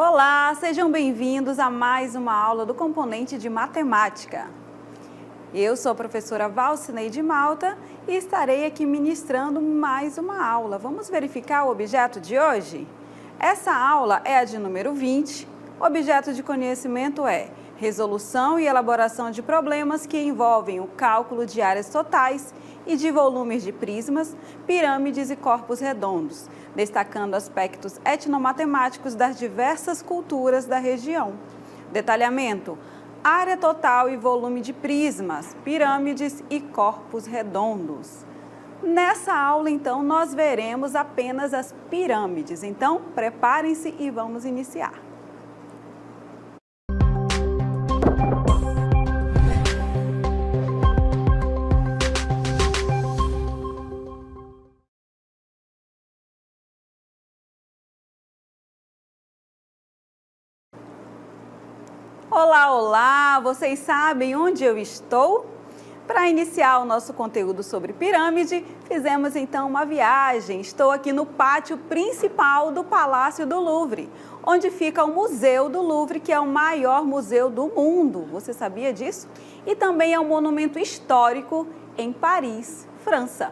Olá, sejam bem-vindos a mais uma aula do componente de matemática. Eu sou a professora Valcineide Malta e estarei aqui ministrando mais uma aula. Vamos verificar o objeto de hoje? Essa aula é a de número 20. O objeto de conhecimento é resolução e elaboração de problemas que envolvem o cálculo de áreas totais e de volumes de prismas, pirâmides e corpos redondos, destacando aspectos etnomatemáticos das diversas culturas da região. Detalhamento: área total e volume de prismas, pirâmides e corpos redondos. Nessa aula, então, nós veremos apenas as pirâmides. Então, preparem-se e vamos iniciar. Olá, olá! Vocês sabem onde eu estou? Para iniciar o nosso conteúdo sobre pirâmide, fizemos então uma viagem. Estou aqui no pátio principal do Palácio do Louvre, onde fica o Museu do Louvre, que é o maior museu do mundo. Você sabia disso? E também é um monumento histórico em Paris, França.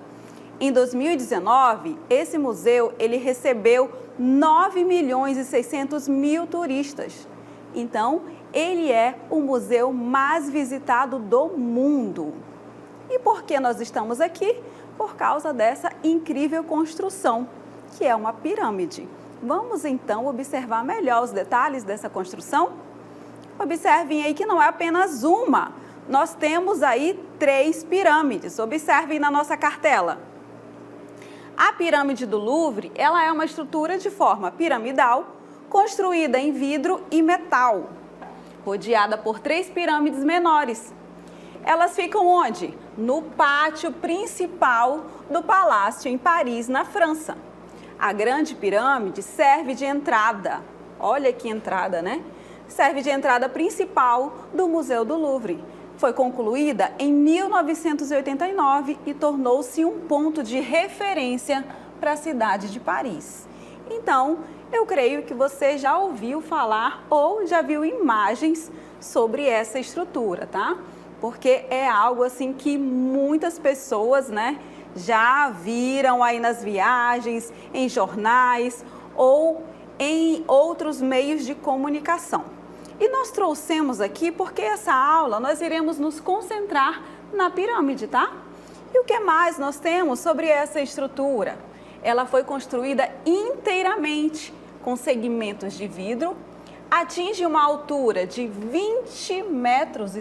Em 2019, esse museu ele recebeu 9.600.000 turistas. Então, ele é o museu mais visitado do mundo. E por que nós estamos aqui? Por causa dessa incrível construção, que é uma pirâmide. Vamos então observar melhor os detalhes dessa construção? Observem aí que não é apenas uma. Nós temos aí 3 pirâmides. Observem na nossa cartela. A pirâmide do Louvre, ela é uma estrutura de forma piramidal, construída em vidro e metal, rodeada por 3 pirâmides menores. Elas ficam onde? No pátio principal do palácio em Paris, na França. A grande pirâmide serve de entrada, olha que entrada, né? Serve de entrada principal do Museu do Louvre. Foi concluída em 1989 e tornou-se um ponto de referência para a cidade de Paris. Então, eu creio que você já ouviu falar ou já viu imagens sobre essa estrutura, tá? Porque é algo assim que muitas pessoas, né, já viram aí nas viagens, em jornais ou em outros meios de comunicação. E nós trouxemos aqui porque essa aula nós iremos nos concentrar na pirâmide, tá? E o que mais nós temos sobre essa estrutura? Ela foi construída inteiramente com segmentos de vidro, atinge uma altura de 20,6 metros,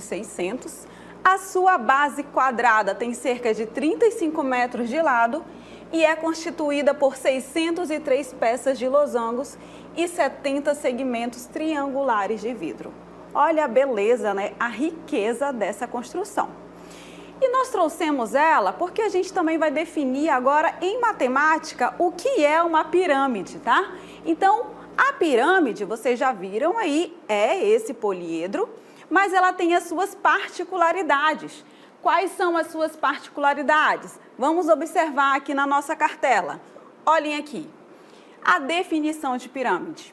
a sua base quadrada tem cerca de 35 metros de lado e é constituída por 603 peças de losangos e 70 segmentos triangulares de vidro. Olha a beleza, né? A riqueza dessa construção. E nós trouxemos ela porque a gente também vai definir agora em matemática o que é uma pirâmide, tá? Então, a pirâmide, vocês já viram aí, é esse poliedro, mas ela tem as suas particularidades. Quais são as suas particularidades? Vamos observar aqui na nossa cartela. Olhem aqui, a definição de pirâmide.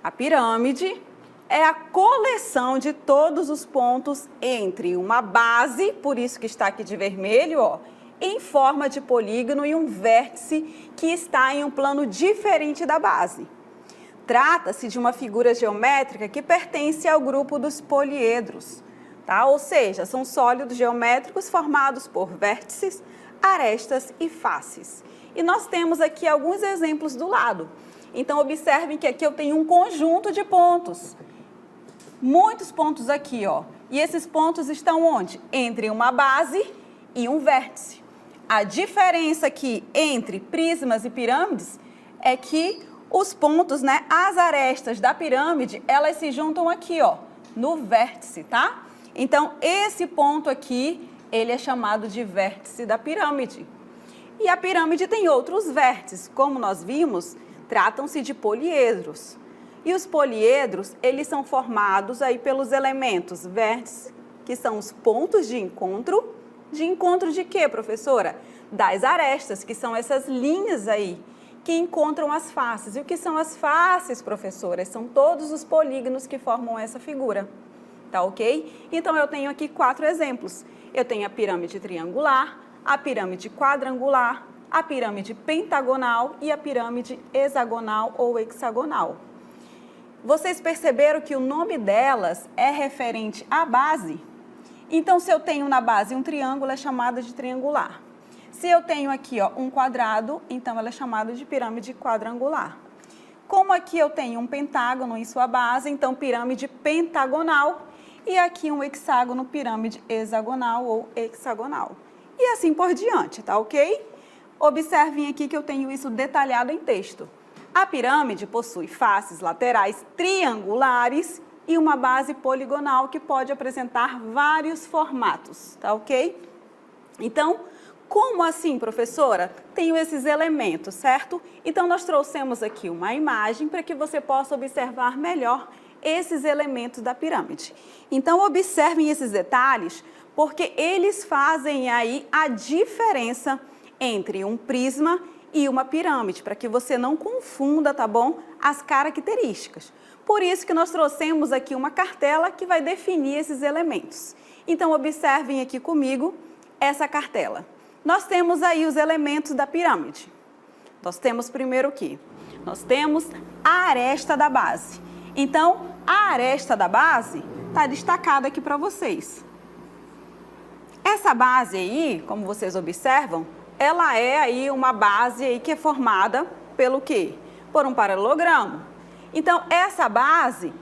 A pirâmide é a coleção de todos os pontos entre uma base, por isso que está aqui de vermelho, ó, em forma de polígono e um vértice que está em um plano diferente da base. Trata-se de uma figura geométrica que pertence ao grupo dos poliedros, tá? Ou seja, são sólidos geométricos formados por vértices, arestas e faces. E nós temos aqui alguns exemplos do lado. Então, observem que aqui eu tenho um conjunto de pontos. Muitos pontos aqui, ó. E esses pontos estão onde? Entre uma base e um vértice. A diferença aqui entre prismas e pirâmides é que os pontos, né, as arestas da pirâmide, elas se juntam aqui, ó, no vértice, tá? Então, esse ponto aqui, ele é chamado de vértice da pirâmide. E a pirâmide tem outros vértices, como nós vimos, tratam-se de poliedros. E os poliedros, eles são formados aí pelos elementos vértices, que são os pontos de encontro. De encontro de quê, professora? Das arestas, que são essas linhas aí, que encontram as faces. E o que são as faces, professoras? São todos os polígonos que formam essa figura, tá ok? Então, eu tenho aqui 4 exemplos. Eu tenho a pirâmide triangular, a pirâmide quadrangular, a pirâmide pentagonal e a pirâmide hexagonal ou hexagonal. Vocês perceberam que o nome delas é referente à base? Então, se eu tenho na base um triângulo, é chamada de triangular. Se eu tenho aqui um quadrado, então ela é chamada de pirâmide quadrangular. Como aqui eu tenho um pentágono em sua base, então pirâmide pentagonal. E aqui um hexágono, pirâmide hexagonal ou hexagonal. E assim por diante, tá ok? Observem aqui que eu tenho isso detalhado em texto. A pirâmide possui faces laterais triangulares e uma base poligonal que pode apresentar vários formatos, tá ok? Então, como assim, professora? Tenho esses elementos, certo? Então, nós trouxemos aqui uma imagem para que você possa observar melhor esses elementos da pirâmide. Então, observem esses detalhes, porque eles fazem aí a diferença entre um prisma e uma pirâmide, para que você não confunda, tá bom? As características. Por isso que nós trouxemos aqui uma cartela que vai definir esses elementos. Então, observem aqui comigo essa cartela. Nós temos aí os elementos da pirâmide. Nós temos primeiro o quê? Nós temos a aresta da base. Então, a aresta da base está destacada aqui para vocês. Essa base aí, como vocês observam, ela é aí uma base aí que é formada pelo quê? Por um paralelogramo. Então, essa base,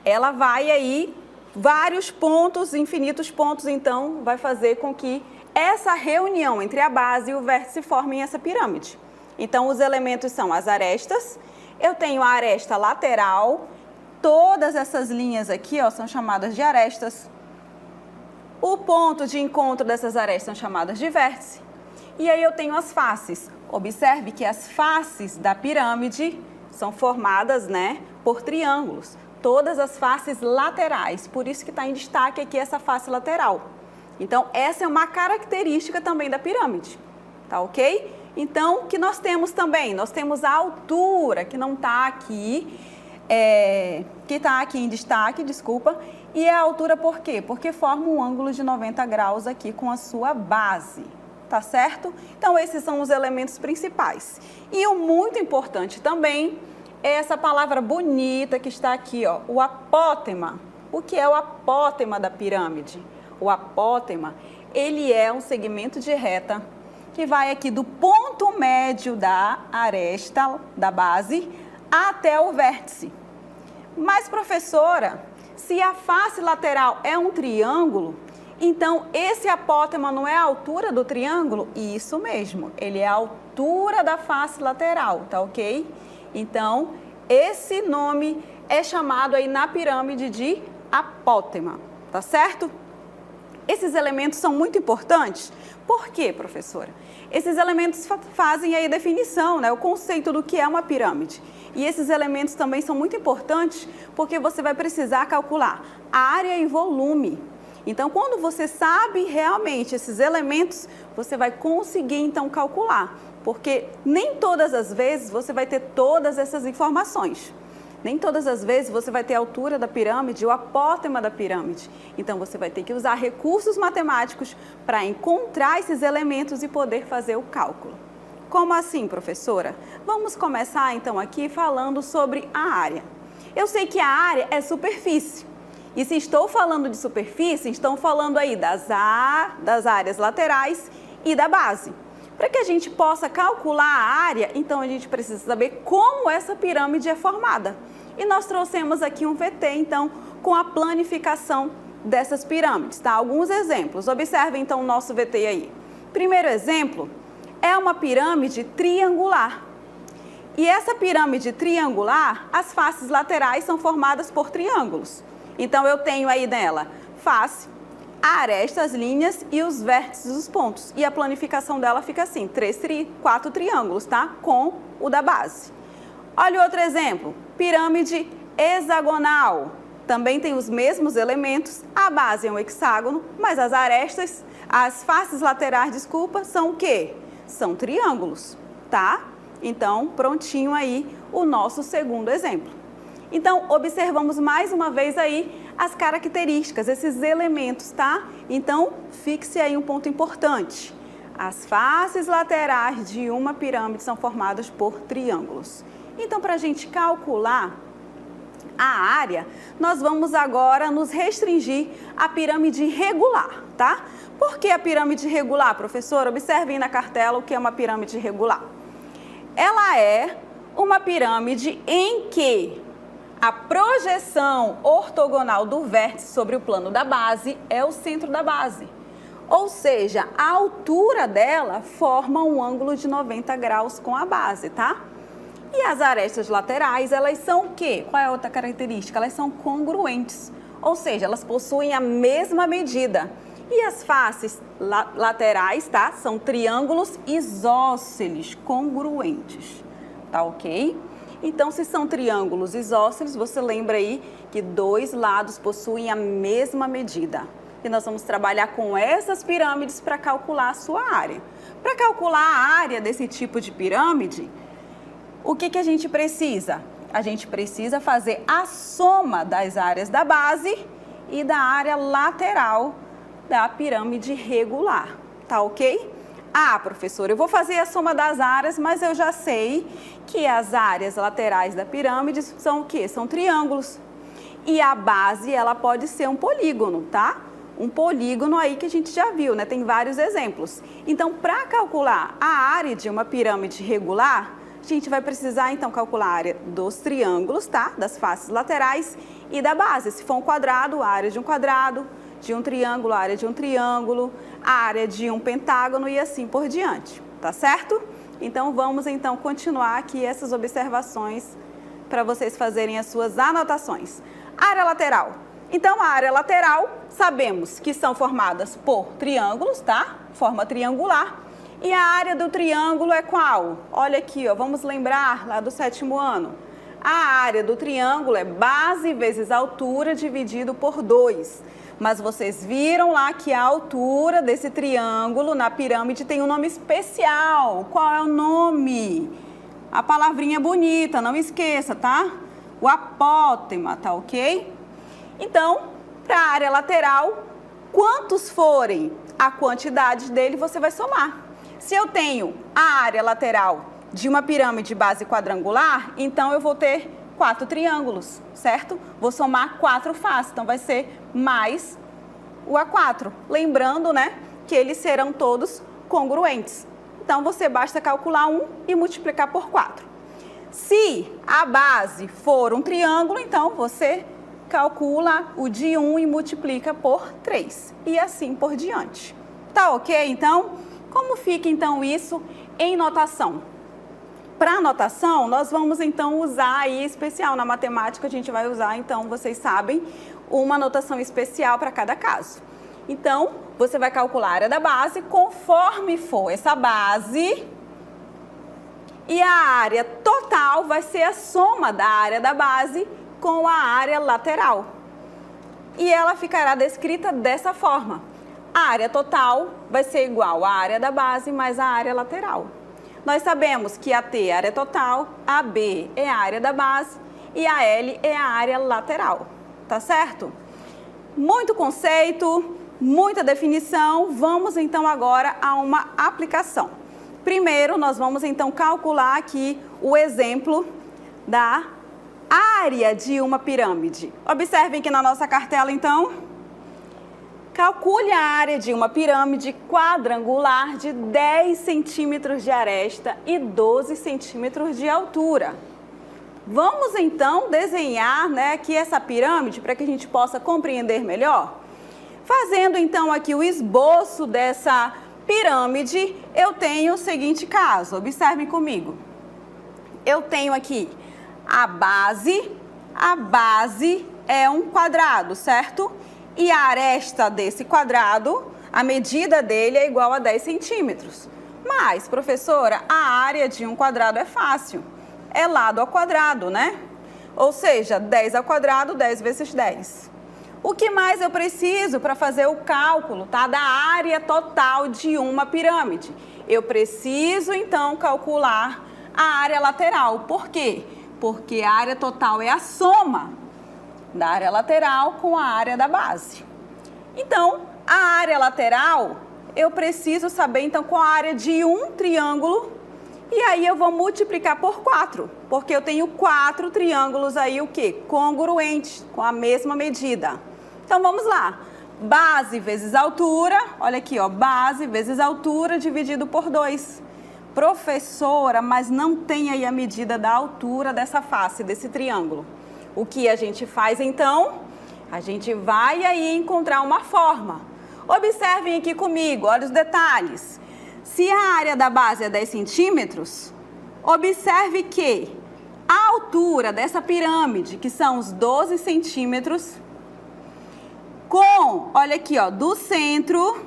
ela vai aí, vários pontos, infinitos pontos, então, vai fazer com que essa reunião entre a base e o vértice formem essa pirâmide. Então, os elementos são as arestas. Eu tenho a aresta lateral. Todas essas linhas aqui, ó, são chamadas de arestas. O ponto de encontro dessas arestas são chamadas de vértice. E aí eu tenho as faces. Observe que as faces da pirâmide são formadas, né, por triângulos. Todas as faces laterais. Por isso que está em destaque aqui essa face lateral. Então, essa é uma característica também da pirâmide, tá ok? Então, o que nós temos também? Nós temos a altura, que não está aqui, que está aqui em destaque, desculpa. E é a altura por quê? Porque forma um ângulo de 90 graus aqui com a sua base, tá certo? Então, esses são os elementos principais. E o muito importante também é essa palavra bonita que está aqui, ó, o apótema. O que é o apótema da pirâmide? O apótema, ele é um segmento de reta que vai aqui do ponto médio da aresta, da base, até o vértice. Mas, professora, se a face lateral é um triângulo, então esse apótema não é a altura do triângulo? Isso mesmo, ele é a altura da face lateral, tá ok? Então, esse nome é chamado aí na pirâmide de apótema, tá certo? Esses elementos são muito importantes. Por quê, professora? Esses elementos fazem aí a definição, né, o conceito do que é uma pirâmide. E esses elementos também são muito importantes porque você vai precisar calcular área e volume. Então, quando você sabe realmente esses elementos, você vai conseguir então calcular. Porque nem todas as vezes você vai ter todas essas informações. Nem todas as vezes você vai ter a altura da pirâmide, o apótema da pirâmide. Então, você vai ter que usar recursos matemáticos para encontrar esses elementos e poder fazer o cálculo. Como assim, professora? Vamos começar, então, aqui falando sobre a área. Eu sei que a área é superfície. E se estou falando de superfície, estou falando aí das áreas laterais e da base. Para que a gente possa calcular a área, então a gente precisa saber como essa pirâmide é formada. E nós trouxemos aqui um VT, então, com a planificação dessas pirâmides, tá? Alguns exemplos. Observem, então, o nosso VT aí. Primeiro exemplo é uma pirâmide triangular. E essa pirâmide triangular, as faces laterais são formadas por triângulos. Então, eu tenho aí nela face, a aresta, as linhas e os vértices, os pontos. E a planificação dela fica assim, 4 triângulos, tá? Com o da base. Olha outro exemplo, pirâmide hexagonal. Também tem os mesmos elementos, a base é um hexágono, mas as arestas, as faces laterais, desculpa, são o quê? São triângulos, tá? Então, prontinho aí o nosso segundo exemplo. Então, observamos mais uma vez aí as características, esses elementos, tá? Então, fixe aí um ponto importante. As faces laterais de uma pirâmide são formadas por triângulos. Então, para a gente calcular a área, nós vamos agora nos restringir à pirâmide regular, tá? Por que a pirâmide regular, professora? Observem na cartela o que é uma pirâmide regular. Ela é uma pirâmide em que a projeção ortogonal do vértice sobre o plano da base é o centro da base. Ou seja, a altura dela forma um ângulo de 90 graus com a base, tá? E as arestas laterais, elas são o quê? Qual é a outra característica? Elas são congruentes, ou seja, elas possuem a mesma medida. E as faces laterais, tá? São triângulos isósceles congruentes, tá ok? Então, se são triângulos isósceles, você lembra aí que dois lados possuem a mesma medida. E nós vamos trabalhar com essas pirâmides para calcular a sua área. Para calcular a área desse tipo de pirâmide, o que a gente precisa? A gente precisa fazer a soma das áreas da base e da área lateral da pirâmide regular, tá ok? Ah, professora, eu vou fazer a soma das áreas, mas eu já sei que as áreas laterais da pirâmide são o quê? São triângulos. E a base, ela pode ser um polígono, tá? Um polígono aí que a gente já viu, né? Tem vários exemplos. Então, para calcular a área de uma pirâmide regular, a gente vai precisar, então, calcular a área dos triângulos, tá? Das faces laterais e da base. Se for um quadrado, a área de um quadrado, de um triângulo, a área de um triângulo, a área de um pentágono e assim por diante, tá certo? Então, vamos, então, continuar aqui essas observações para vocês fazerem as suas anotações. Área lateral. Então, a área lateral, sabemos que são formadas por triângulos, tá? Forma triangular. E a área do triângulo é qual? Olha aqui, ó, vamos lembrar lá do 7º ano. A área do triângulo é base vezes altura dividido por 2. Mas vocês viram lá que a altura desse triângulo na pirâmide tem um nome especial. Qual é o nome? A palavrinha bonita, não esqueça, tá? O apótema, tá ok? Então, para a área lateral, quantos forem a quantidade dele, você vai somar. Se eu tenho a área lateral de uma pirâmide base quadrangular, então eu vou ter 4 triângulos, certo? Vou somar 4 faces, então vai ser mais o A4. Lembrando, né, que eles serão todos congruentes. Então, você basta calcular 1 e multiplicar por 4. Se a base for um triângulo, então você calcula o de 1 e multiplica por 3. E assim por diante. Tá ok, então? Como fica, então, isso em notação? Para notação, nós vamos, então, usar aí especial. Na matemática, a gente vai usar, então, vocês sabem, uma notação especial para cada caso. Então, você vai calcular a área da base conforme for essa base. E a área total vai ser a soma da área da base com a área lateral. E ela ficará descrita dessa forma. A área total vai ser igual à área da base mais a área lateral. Nós sabemos que a T é a área total, a B é a área da base e a L é a área lateral, tá certo? Muito conceito, muita definição, vamos então agora a uma aplicação. Primeiro, nós vamos então calcular aqui o exemplo da área de uma pirâmide. Observem que na nossa cartela então, calcule a área de uma pirâmide quadrangular de 10 centímetros de aresta e 12 centímetros de altura. Vamos então desenhar, né, aqui essa pirâmide para que a gente possa compreender melhor. Fazendo então aqui o esboço dessa pirâmide, eu tenho o seguinte caso, observem comigo. Eu tenho aqui a base é um quadrado, certo? E a aresta desse quadrado, a medida dele é igual a 10 centímetros. Mas, professora, a área de um quadrado é fácil. É lado ao quadrado, né? Ou seja, 10 ao quadrado, 10 vezes 10. O que mais eu preciso para fazer o cálculo, tá, da área total de uma pirâmide? Eu preciso, então, calcular a área lateral. Por quê? Porque a área total é a soma da área lateral com a área da base. Então, a área lateral, eu preciso saber então qual a área de um triângulo, e aí eu vou multiplicar por 4, porque eu tenho 4 triângulos aí, o quê? Congruentes, com a mesma medida. Então, vamos lá. Base vezes altura, olha aqui, ó, base vezes altura dividido por 2. Professora, mas não tem aí a medida da altura dessa face, desse triângulo. O que a gente faz então? A gente vai aí encontrar uma forma. Observem aqui comigo, olha os detalhes. Se a área da base é 10 centímetros, observe que a altura dessa pirâmide, que são os 12 centímetros, olha aqui, ó, do centro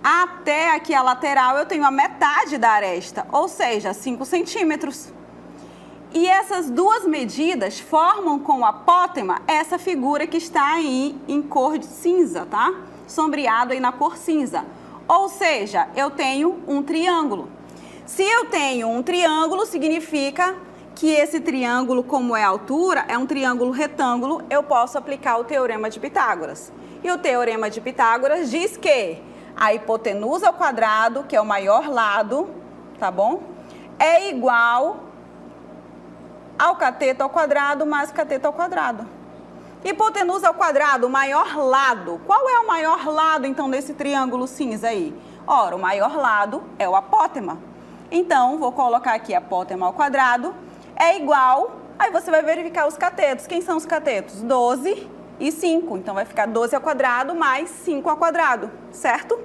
até aqui a lateral, eu tenho a metade da aresta, ou seja, 5 centímetros. E essas duas medidas formam com o apótema essa figura que está aí em cor de cinza, tá? Sombreado aí na cor cinza. Ou seja, eu tenho um triângulo. Se eu tenho um triângulo, significa que esse triângulo, como é a altura, é um triângulo retângulo, eu posso aplicar o teorema de Pitágoras. E o teorema de Pitágoras diz que a hipotenusa ao quadrado, que é o maior lado, tá bom? É igual ao cateto ao quadrado mais cateto ao quadrado. Hipotenusa ao quadrado, o maior lado. Qual é o maior lado, então, desse triângulo cinza aí? Ora, o maior lado é o apótema. Então, vou colocar aqui apótema ao quadrado é igual, aí você vai verificar os catetos. Quem são os catetos? 12 e 5. Então, vai ficar 12 ao quadrado mais 5 ao quadrado, certo?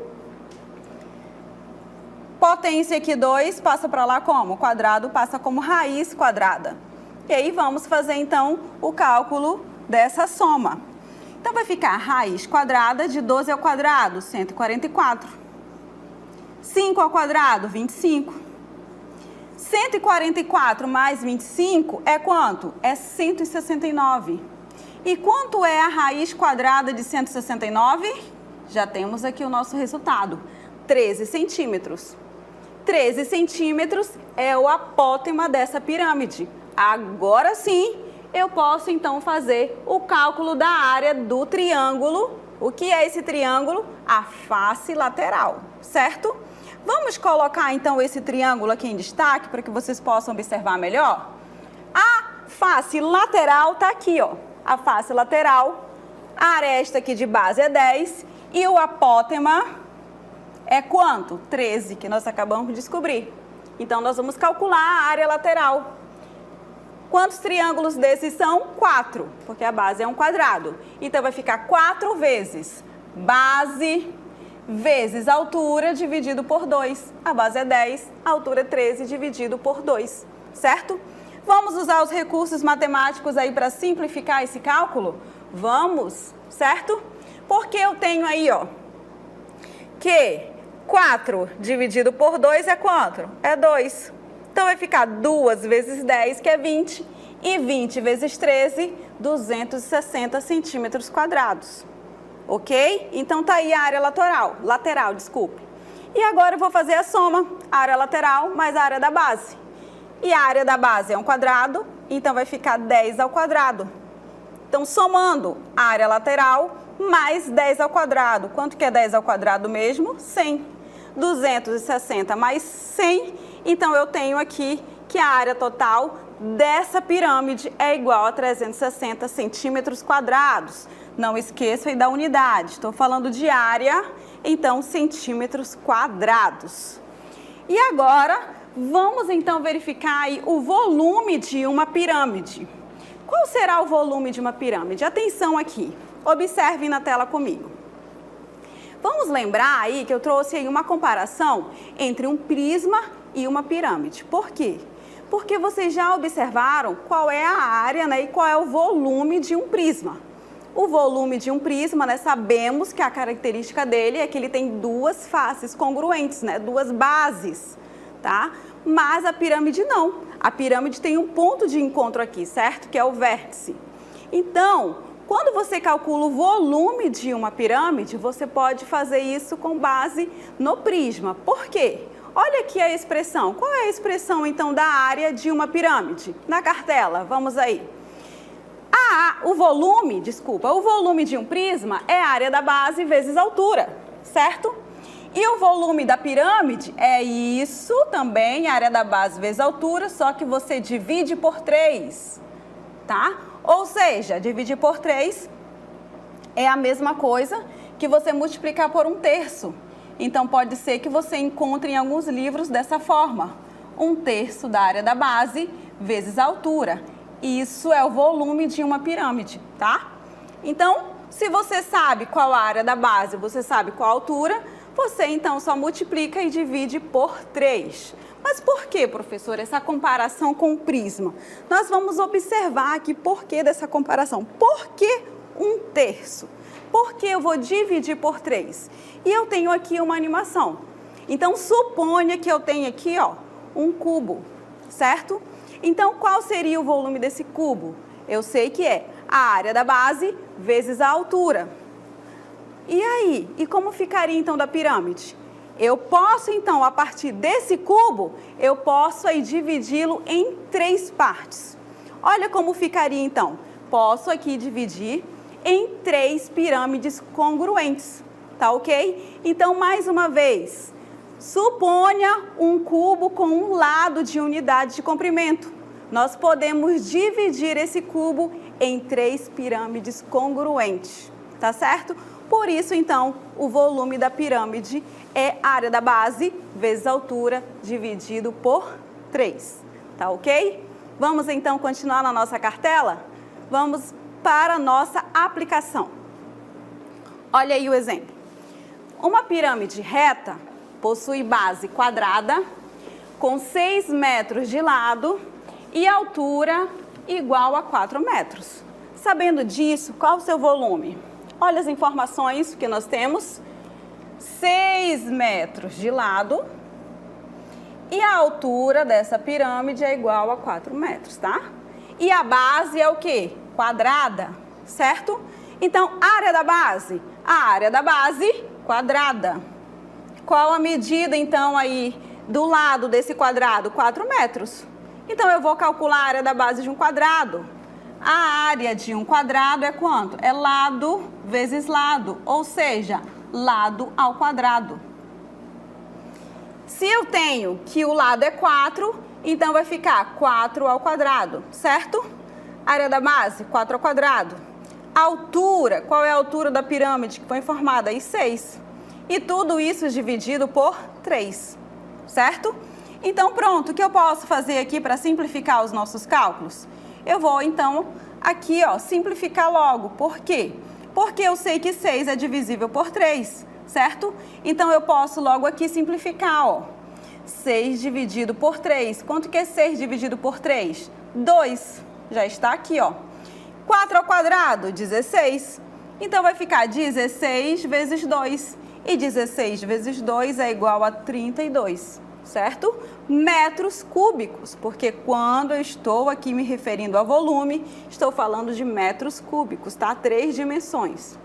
Potência aqui 2 passa para lá como? O quadrado passa como raiz quadrada. E aí, vamos fazer, então, o cálculo dessa soma. Então, vai ficar raiz quadrada de 12 ao quadrado, 144. 5 ao quadrado, 25. 144 mais 25 é quanto? É 169. E quanto é a raiz quadrada de 169? Já temos aqui o nosso resultado, 13 centímetros. 13 centímetros é o apótema dessa pirâmide. Agora sim, eu posso então fazer o cálculo da área do triângulo. O que é esse triângulo? A face lateral, certo? Vamos colocar então esse triângulo aqui em destaque para que vocês possam observar melhor. A face lateral está aqui, ó. A face lateral, a aresta aqui de base é 10 e o apótema é quanto? 13, que nós acabamos de descobrir. Então, nós vamos calcular a área lateral. Quantos triângulos desses são? 4, porque a base é um quadrado. Então, vai ficar 4 vezes base vezes altura dividido por 2. A base é 10, a altura é 13 dividido por 2, certo? Vamos usar os recursos matemáticos aí para simplificar esse cálculo? Vamos, certo? Porque eu tenho aí, ó, que 4 dividido por 2 é quanto? É 2. Então, vai ficar 2 vezes 10, que é 20, e 20 vezes 13, 260 centímetros quadrados. Ok? Então, tá aí a área lateral, desculpe. E agora eu vou fazer a soma, a área lateral mais a área da base. E a área da base é um quadrado, então vai ficar 10 ao quadrado. Então, somando a área lateral mais 10 ao quadrado. Quanto que é 10 ao quadrado mesmo? 100. 260 mais 100, então eu tenho aqui que a área total dessa pirâmide é igual a 360 centímetros quadrados. Não esqueça aí da unidade, estou falando de área, então centímetros quadrados. E agora, vamos então verificar aí o volume de uma pirâmide. Qual será o volume de uma pirâmide? Atenção aqui, observem na tela comigo. Vamos lembrar aí que eu trouxe aí uma comparação entre um prisma e uma pirâmide. Por quê? Porque vocês já observaram qual é a área, né, e qual é o volume de um prisma. O volume de um prisma, né, sabemos que a característica dele é que ele tem duas faces congruentes, né, duas bases, tá? Mas a pirâmide não. A pirâmide tem um ponto de encontro aqui, certo? Que é o vértice. Então, quando você calcula o volume de uma pirâmide, você pode fazer isso com base no prisma. Por quê? Olha aqui a expressão. Qual é a expressão, então, da área de uma pirâmide? Na cartela, vamos aí. O volume de um prisma é a área da base vezes a altura, certo? E o volume da pirâmide é isso também, a área da base vezes a altura, só que você divide por 3, tá? Ou seja, dividir por 3 é a mesma coisa que você multiplicar por 1/3. Então, pode ser que você encontre em alguns livros dessa forma. 1/3 da área da base vezes a altura. Isso é o volume de uma pirâmide, tá? Então, se você sabe qual a área da base, você sabe qual a altura, você então só multiplica e divide por 3. Mas por que, professor, essa comparação com o prisma? Nós vamos observar aqui por que dessa comparação. Por que 1/3? Por que eu vou dividir por 3? E eu tenho aqui uma animação. Então, suponha que eu tenho aqui, ó, um cubo, certo? Então, qual seria o volume desse cubo? Eu sei que é a área da base vezes a altura. E aí? E como ficaria, então, da pirâmide? Eu posso, então, a partir desse cubo, eu posso aí dividi-lo em 3 partes. Olha como ficaria, então. Posso aqui dividir em 3 pirâmides congruentes, tá ok? Então, mais uma vez, suponha um cubo com um lado de unidade de comprimento. Nós podemos dividir esse cubo em 3 pirâmides congruentes, tá certo? Por isso, então, o volume da pirâmide é a área da base vezes a altura dividido por 3, tá ok? Vamos, então, continuar na nossa cartela? Vamos para a nossa aplicação. Olha aí o exemplo. Uma pirâmide reta possui base quadrada com 6 metros de lado e altura igual a 4 metros. Sabendo disso, qual o seu volume? Olha as informações que nós temos. 6 metros de lado e a altura dessa pirâmide é igual a 4 metros, tá? E a base é o quê? Quadrada, certo? Então, área da base? A área da base quadrada. Qual a medida, então, aí do lado desse quadrado? 4 metros. Então, eu vou calcular a área da base de um quadrado. A área de um quadrado é quanto? É lado vezes lado, ou seja, lado ao quadrado. Se eu tenho que o lado é 4, então vai ficar 4 ao quadrado, certo? Área da base, 4 ao quadrado. Altura, qual é a altura da pirâmide que foi formada? Aí 6. E tudo isso dividido por 3, certo? Então, pronto, o que eu posso fazer aqui para simplificar os nossos cálculos? Eu vou, então, aqui, ó, simplificar logo. Por quê? Porque eu sei que 6 é divisível por 3, certo? Então, eu posso logo aqui simplificar, ó. 6 dividido por 3. Quanto que é 6 dividido por 3? 2. Já está aqui, ó. 4 ao quadrado, 16. Então, vai ficar 16 vezes 2. E 16 vezes 2 é igual a 32. Certo? Metros cúbicos, porque quando eu estou aqui me referindo a volume, estou falando de metros cúbicos, tá? 3 dimensões.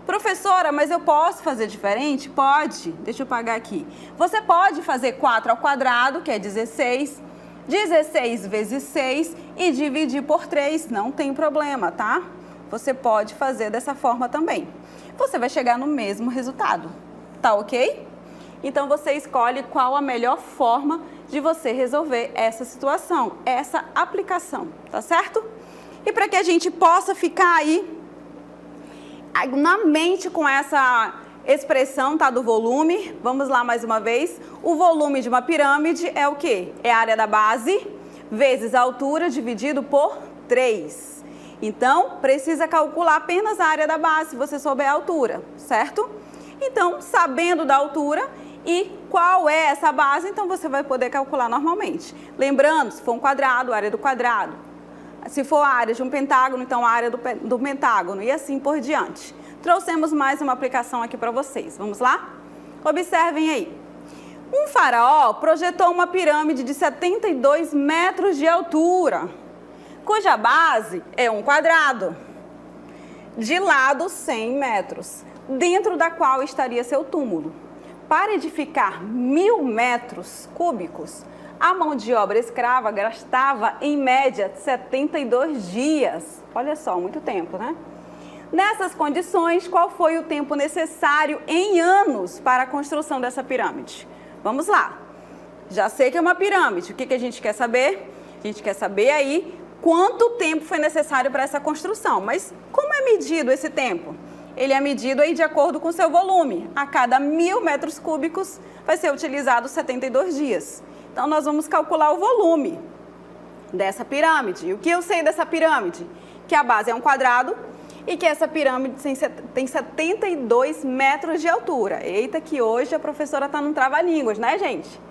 Professora, mas eu posso fazer diferente? Pode. Deixa eu apagar aqui. Você pode fazer 4 ao quadrado, que é 16, 16 vezes 6 e dividir por 3, não tem problema, tá? Você pode fazer dessa forma também. Você vai chegar no mesmo resultado, tá ok? Então, você escolhe qual a melhor forma de você resolver essa situação, essa aplicação, tá certo? E para que a gente possa ficar aí na mente com essa expressão, tá, do volume, vamos lá mais uma vez. O volume de uma pirâmide é o quê? É a área da base vezes a altura dividido por 3. Então, precisa calcular apenas a área da base, se você souber a altura, certo? Então, sabendo da altura e qual é essa base, então você vai poder calcular normalmente. Lembrando, se for um quadrado, a área do quadrado. Se for a área de um pentágono, então a área do pentágono e assim por diante. Trouxemos mais uma aplicação aqui para vocês. Vamos lá? Observem aí. Um faraó projetou uma pirâmide de 72 metros de altura, cuja base é um quadrado, de lado 100 metros, dentro da qual estaria seu túmulo. para edificar 1.000 metros cúbicos, a mão de obra escrava gastava, em média, 72 dias. Olha só, muito tempo, né? Nessas condições, qual foi o tempo necessário em anos para a construção dessa pirâmide? Vamos lá. Já sei que é uma pirâmide. O que a gente quer saber? A gente quer saber aí quanto tempo foi necessário para essa construção. Mas como é medido esse tempo? Ele é medido aí de acordo com o seu volume. A cada 1.000 metros cúbicos vai ser utilizado 72 dias. Então, nós vamos calcular o volume dessa pirâmide. E o que eu sei dessa pirâmide? Que a base é um quadrado e que essa pirâmide tem 72 metros de altura. Eita, que hoje a professora está num trava-línguas, né, gente?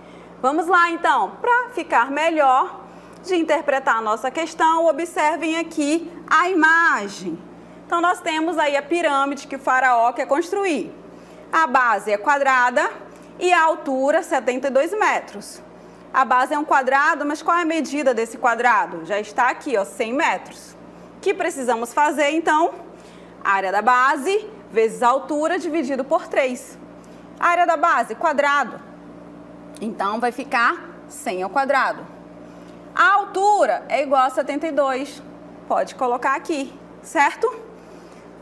Vamos lá, então. Para ficar melhor de interpretar a nossa questão, observem aqui a imagem. Então, nós temos aí a pirâmide que o faraó quer construir. A base é quadrada e a altura 72 metros. A base é um quadrado, mas qual é a medida desse quadrado? Já está aqui, ó, 100 metros. O que precisamos fazer, então? A área da base vezes a altura dividido por 3. A área da base, quadrado. Então, vai ficar 100 ao quadrado. A altura é igual a 72. Pode colocar aqui, certo?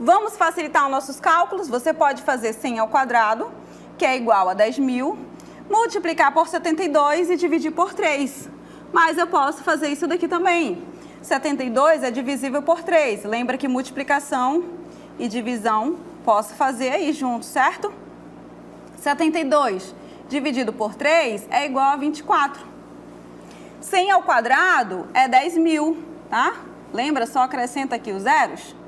Vamos facilitar os nossos cálculos. Você pode fazer 100 ao quadrado, que é igual a 10.000, multiplicar por 72 e dividir por 3. Mas eu posso fazer isso daqui também. 72 é divisível por 3. Lembra que multiplicação e divisão posso fazer aí junto, certo? 72 dividido por 3 é igual a 24. 100 ao quadrado é 10.000, tá? Lembra? Só acrescenta aqui os zeros.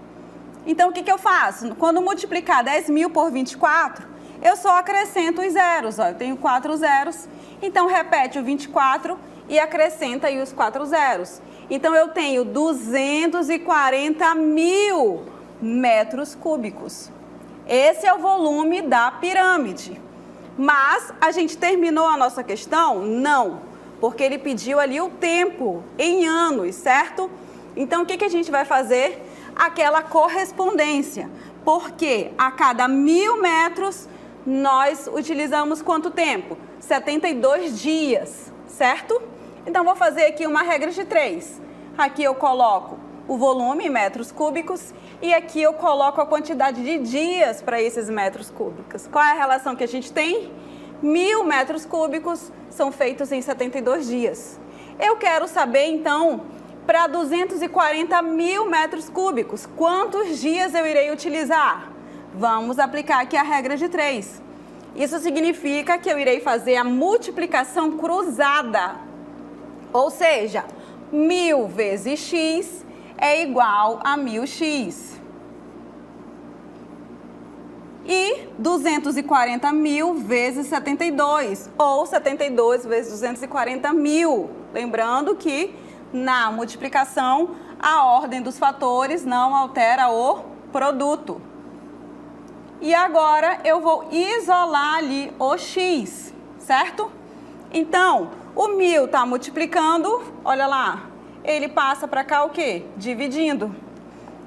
Então, o que eu faço? Quando multiplicar 10.000 por 24, eu só acrescento os zeros. Ó, eu tenho 4 zeros. Então, repete o 24 e acrescenta aí os 4 zeros. Então, eu tenho 240.000 metros cúbicos. Esse é o volume da pirâmide. Mas, a gente terminou a nossa questão? Não, porque ele pediu ali o tempo em anos, certo? Então, o que a gente vai fazer? Aquela correspondência. Porque a cada 1.000 metros, nós utilizamos quanto tempo? 72 dias, certo? Então, vou fazer aqui uma regra de 3. Aqui eu coloco o volume em metros cúbicos e aqui eu coloco a quantidade de dias para esses metros cúbicos. Qual é a relação que a gente tem? 1.000 metros cúbicos são feitos em 72 dias. Eu quero saber, então, para 240.000 metros cúbicos, quantos dias eu irei utilizar? Vamos aplicar aqui a regra de 3. Isso significa que eu irei fazer a multiplicação cruzada. Ou seja, 1.000 vezes x é igual a 1.000x. E 240.000 vezes 72, ou 72 vezes 240.000. Lembrando que na multiplicação, a ordem dos fatores não altera o produto. E agora, eu vou isolar ali o x, certo? Então, o 1.000 está multiplicando, olha lá, ele passa para cá o quê? Dividindo.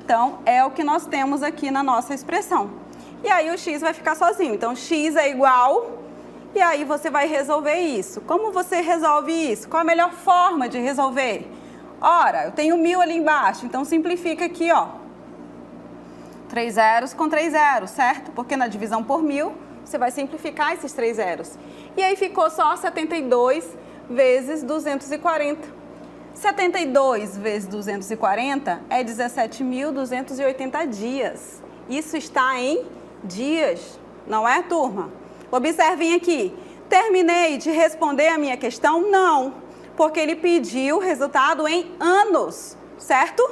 Então, é o que nós temos aqui na nossa expressão. E aí, o x vai ficar sozinho. Então, x é igual, e aí você vai resolver isso. Como você resolve isso? Qual a melhor forma de resolver? Ora, eu tenho 1.000 ali embaixo, então simplifica aqui, ó. 3 zeros com 3 zeros, certo? Porque na divisão por 1.000, você vai simplificar esses 3 zeros. E aí ficou só 72 vezes 240. 72 vezes 240 é 17.280 dias. Isso está em dias, não é, turma? Observem aqui. Terminei de responder a minha questão? Não, porque ele pediu o resultado em anos, certo?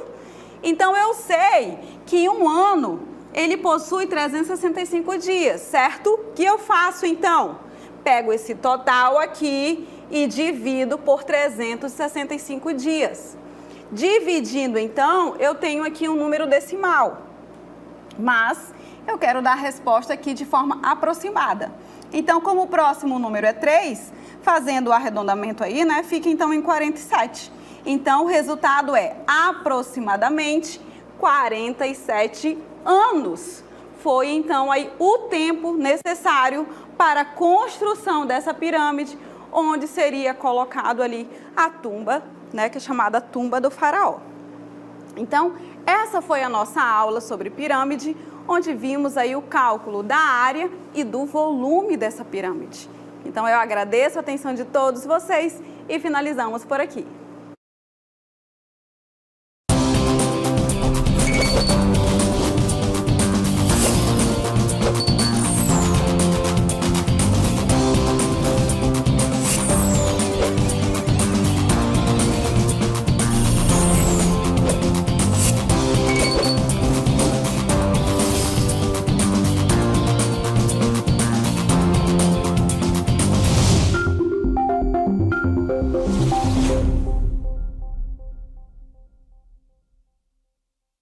Então, eu sei que um ano, ele possui 365 dias, certo? O que eu faço, então? Pego esse total aqui e divido por 365 dias. Dividindo, então, eu tenho aqui um número decimal. Mas eu quero dar a resposta aqui de forma aproximada. Então, como o próximo número é 3, fazendo o arredondamento aí, né, fica então em 47. Então, o resultado é aproximadamente 47 anos. Foi então aí o tempo necessário para a construção dessa pirâmide, onde seria colocado ali a tumba, né, que é chamada tumba do faraó. Então, essa foi a nossa aula sobre pirâmide, onde vimos aí o cálculo da área e do volume dessa pirâmide. Então, eu agradeço a atenção de todos vocês e finalizamos por aqui.